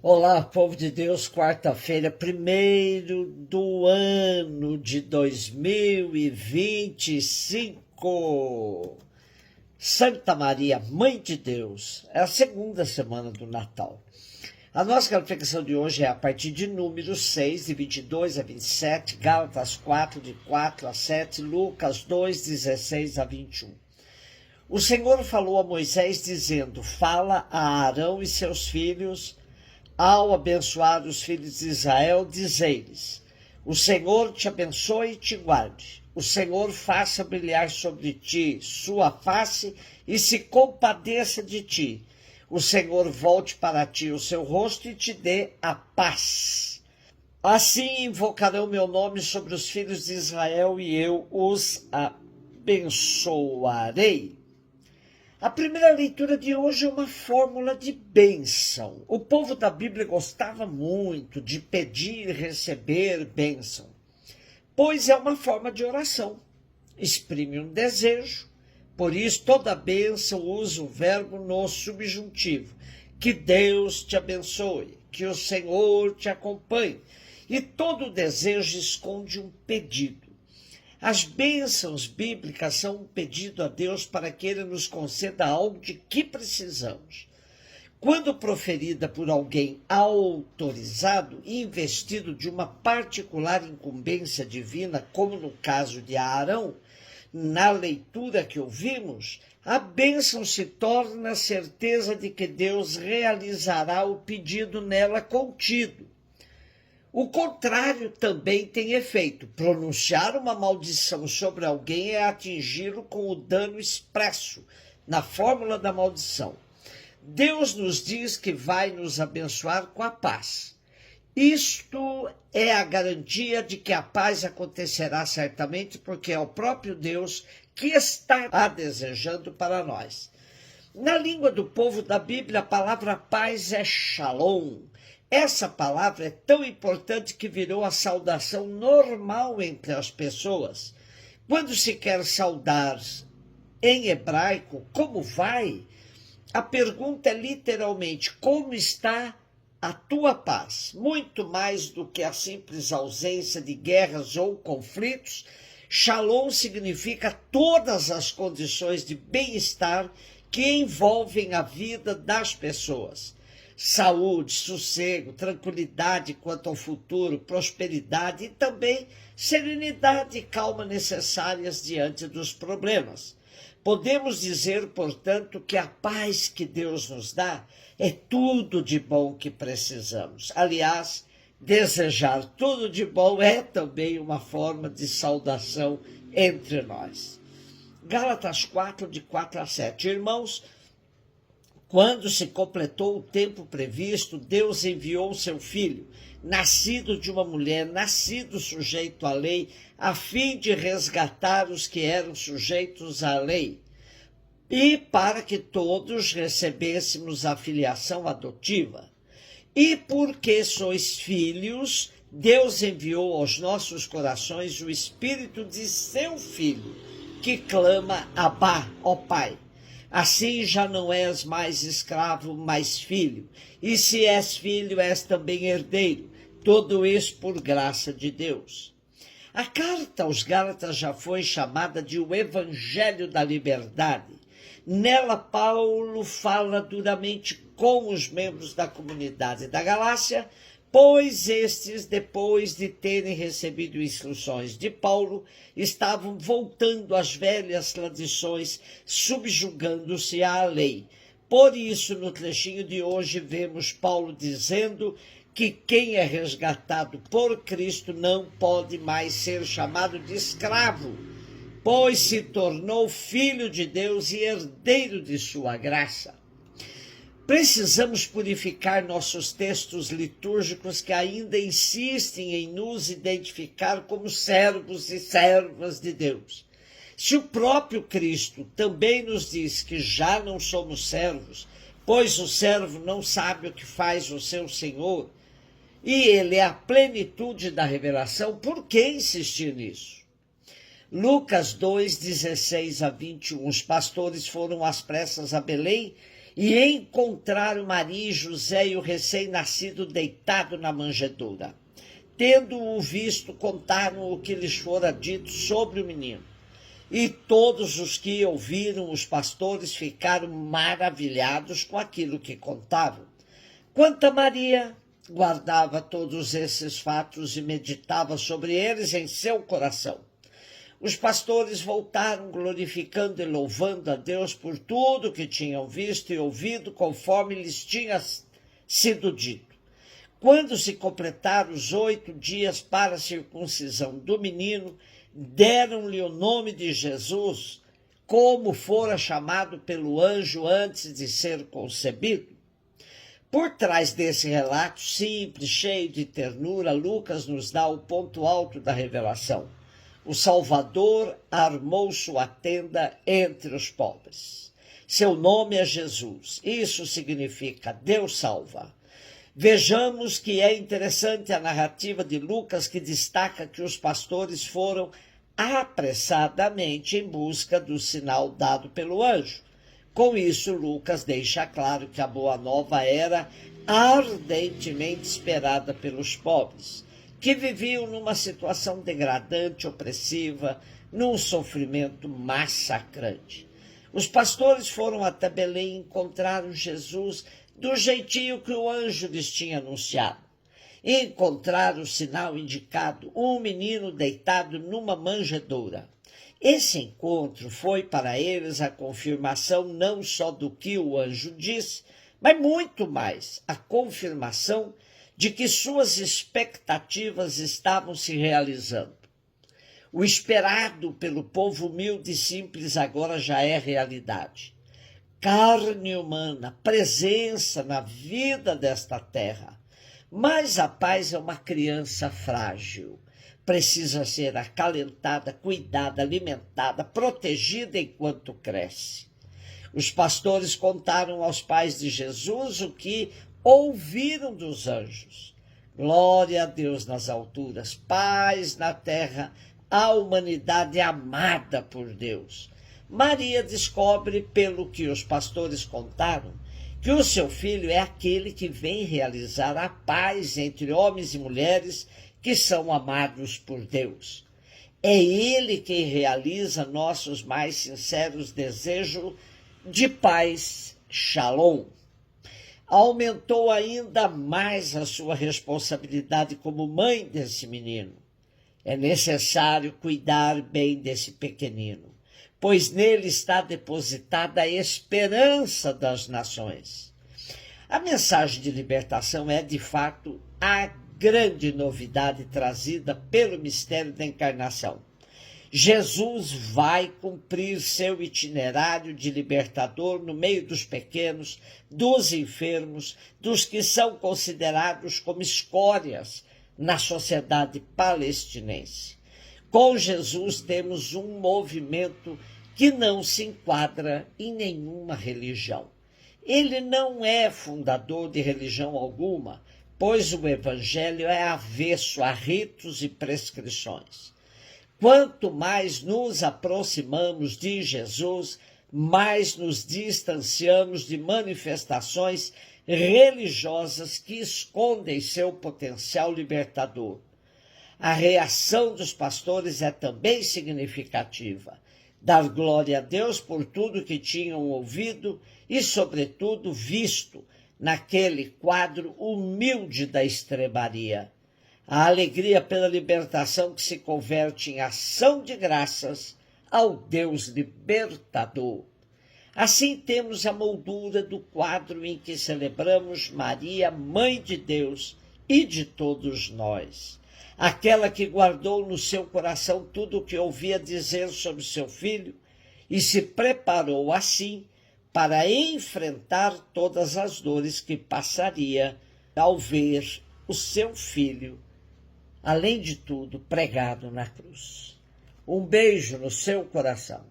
Olá, povo de Deus, quarta-feira, 1º do ano de 2025. Santa Maria, Mãe de Deus, é a segunda semana do Natal. A nossa reflexão de hoje é a partir de Números 6, de 22 a 27, Gálatas 4, de 4 a 7, Lucas 2, 16 a 21. O Senhor falou a Moisés dizendo: fala a Arão e seus filhos, ao abençoar os filhos de Israel, diz-lhes: o Senhor te abençoe e te guarde. O Senhor faça brilhar sobre ti sua face e se compadeça de ti. O Senhor volte para ti o seu rosto e te dê a paz. Assim invocarão meu nome sobre os filhos de Israel e eu os abençoarei. A primeira leitura de hoje é uma fórmula de bênção. O povo da Bíblia gostava muito de pedir e receber bênção, pois é uma forma de oração, exprime um desejo. Por isso, toda bênção usa o verbo no subjuntivo. Que Deus te abençoe, que o Senhor te acompanhe. E todo desejo esconde um pedido. As bênçãos bíblicas são um pedido a Deus para que Ele nos conceda algo de que precisamos. Quando proferida por alguém autorizado e investido de uma particular incumbência divina, como no caso de Arão, na leitura que ouvimos, a bênção se torna a certeza de que Deus realizará o pedido nela contido. O contrário também tem efeito. Pronunciar uma maldição sobre alguém é atingi-lo com o dano expresso na fórmula da maldição. Deus nos diz que vai nos abençoar com a paz. Isto é a garantia de que a paz acontecerá certamente, porque é o próprio Deus que está a desejando para nós. Na língua do povo da Bíblia, a palavra paz é shalom. Essa palavra é tão importante que virou a saudação normal entre as pessoas. Quando se quer saudar em hebraico, como vai? A pergunta é literalmente: como está a tua paz? Muito mais do que a simples ausência de guerras ou conflitos, shalom significa todas as condições de bem-estar que envolvem a vida das pessoas. Saúde, sossego, tranquilidade quanto ao futuro, prosperidade e também serenidade e calma necessárias diante dos problemas. Podemos dizer, portanto, que a paz que Deus nos dá é tudo de bom que precisamos. Aliás, desejar tudo de bom é também uma forma de saudação entre nós. Gálatas 4, de 4 a 7. Irmãos, quando se completou o tempo previsto, Deus enviou seu Filho, nascido de uma mulher, nascido sujeito à lei, a fim de resgatar os que eram sujeitos à lei, e para que todos recebêssemos a filiação adotiva. E porque sois filhos, Deus enviou aos nossos corações o Espírito de seu Filho, que clama: Abá, ó Pai. Assim já não és mais escravo, mas filho. E se és filho, és também herdeiro. Tudo isso por graça de Deus. A carta aos Gálatas já foi chamada de o Evangelho da Liberdade. Nela, Paulo fala duramente com os membros da comunidade da Galácia, pois estes, depois de terem recebido instruções de Paulo, estavam voltando às velhas tradições, subjugando-se à lei. Por isso, no trechinho de hoje, vemos Paulo dizendo que quem é resgatado por Cristo não pode mais ser chamado de escravo, pois se tornou filho de Deus e herdeiro de sua graça. Precisamos purificar nossos textos litúrgicos que ainda insistem em nos identificar como servos e servas de Deus. Se o próprio Cristo também nos diz que já não somos servos, pois o servo não sabe o que faz o seu Senhor, e ele é a plenitude da revelação, por que insistir nisso? Lucas 2, 16 a 21. Os pastores foram às pressas a Belém e encontraram Maria e José e o recém-nascido deitado na manjedoura. Tendo-o visto, contaram o que lhes fora dito sobre o menino. E todos os que ouviram os pastores ficaram maravilhados com aquilo que contavam. Quanto a Maria, guardava todos esses fatos e meditava sobre eles em seu coração. Os pastores voltaram glorificando e louvando a Deus por tudo que tinham visto e ouvido, conforme lhes tinha sido dito. Quando se completaram os 8 dias para a circuncisão do menino, deram-lhe o nome de Jesus, como fora chamado pelo anjo antes de ser concebido. Por trás desse relato simples, cheio de ternura, Lucas nos dá o ponto alto da revelação. O Salvador armou sua tenda entre os pobres. Seu nome é Jesus. Isso significa Deus salva. Vejamos que é interessante a narrativa de Lucas, que destaca que os pastores foram apressadamente em busca do sinal dado pelo anjo. Com isso, Lucas deixa claro que a boa nova era ardentemente esperada pelos pobres, que viviam numa situação degradante, opressiva, num sofrimento massacrante. Os pastores foram até Belém e encontraram Jesus do jeitinho que o anjo lhes tinha anunciado. Encontraram o sinal indicado, um menino deitado numa manjedoura. Esse encontro foi para eles a confirmação não só do que o anjo disse, mas muito mais, a confirmação de que suas expectativas estavam se realizando. O esperado pelo povo humilde e simples agora já é realidade. Carne humana, presença na vida desta terra. Mas a paz é uma criança frágil. Precisa ser acalentada, cuidada, alimentada, protegida enquanto cresce. Os pastores contaram aos pais de Jesus o que ouviram dos anjos. Glória a Deus nas alturas, paz na terra, a humanidade amada por Deus. Maria descobre, pelo que os pastores contaram, que o seu filho é aquele que vem realizar a paz entre homens e mulheres que são amados por Deus. É ele quem realiza nossos mais sinceros desejos de paz, Shalom. Aumentou ainda mais a sua responsabilidade como mãe desse menino. É necessário cuidar bem desse pequenino, pois nele está depositada a esperança das nações. A mensagem de libertação é, de fato, a grande novidade trazida pelo mistério da encarnação. Jesus vai cumprir seu itinerário de libertador no meio dos pequenos, dos enfermos, dos que são considerados como escórias na sociedade palestinense. Com Jesus temos um movimento que não se enquadra em nenhuma religião. Ele não é fundador de religião alguma, pois o evangelho é avesso a ritos e prescrições. Quanto mais nos aproximamos de Jesus, mais nos distanciamos de manifestações religiosas que escondem seu potencial libertador. A reação dos pastores é também significativa. Dar glória a Deus por tudo que tinham ouvido e, sobretudo, visto naquele quadro humilde da estrebaria. A alegria pela libertação que se converte em ação de graças ao Deus libertador. Assim temos a moldura do quadro em que celebramos Maria, Mãe de Deus e de todos nós. Aquela que guardou no seu coração tudo o que ouvia dizer sobre seu filho e se preparou assim para enfrentar todas as dores que passaria ao ver o seu filho, além de tudo, pregado na cruz. Um beijo no seu coração.